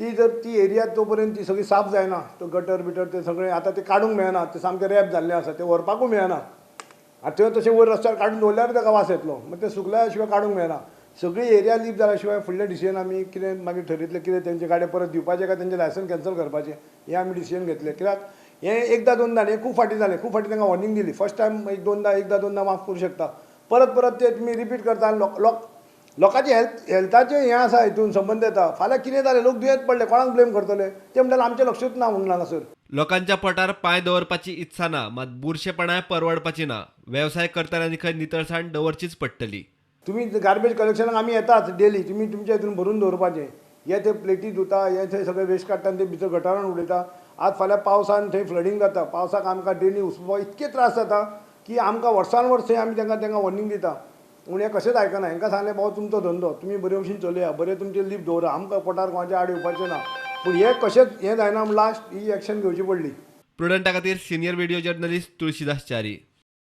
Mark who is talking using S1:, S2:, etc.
S1: ती जर ती एरिया तोपर्यंत ती सगळी साफ जायना, तो गटर बिटर ते सगळे आतां ते काडूंक मेळना, ते सामके रॅप जाल्ले आसा, ते व्हरपाकूय मेळना. आतां तशें वयर रस्त्यार काडून दवरल्यार ताका वास येतलो, मागीर ते सुकल्या शिवाय काडूंक मेळना. सगळी एरिया लीप जाल्या शिवाय फुडले डिसिजन आमी कितें मागीर ठरयतले, कितें तेंचे गाडे परत दिवपाचे काय तेंचे लायसन कॅन्सल करपाचें, हें आमी डिसिजन घेतलें. कित्याक हें एकदां दोनदां न्ही, खूब फाटी जालें, खूब फाटी तांकां वॉर्निंग दिली. फर्स्ट टायम एकदां दोनदां माफ करूं शकता, परत परत ते तुमी रिपीट करता आनी लोकांची हेल्थाचें हें आसा, हितून संबंद येता. फाल्यां कितें जालें, लोक दुयेंत पडले, कोणाक ब्लेम करतले? ते म्हणटाले आमचें लक्षूच ना म्हणून हांगासर.
S2: लोकांच्या पोटार पांय दवरपाची इत्सा ना, मात बुरशेपणाय परवडपाची ना. वेवसाय करतल्यांनी खंय नितळसाण दवरचीच पडटली.
S1: तुमी गार्बेज कलेक्शनाक आमी येतात डेली, तुमी तुमच्या हितून भरून दवरपाचें. हे ते प्लेटी धुता, हे थंय सगळे वेस्ट काडटा आनी ते भितर गटारान उडयता. आज फाल्यां पावसान थंय फ्लडींग जाता, पावसाक आमकां ड्रेनी उसपा इतके त्रास जाता की आमकां वर्सान वर्स थंय आमी तांकां वॉर्निंग दिता. पूण हे कशेंच आयकना. हांकां सांगलें बाबा तुमचो धंदो, तुमी बरे भशेन चलया, बरें तुमचें लीप दवरा, आमकां पोटार कोणाचें आड येवपाचें ना. पूण हे कशेंच हें जायना म्हूण लास्ट ही एक्शन घेवची पडली.
S2: प्रुडंटा खातीर senior video journalist Tulshidas Chari.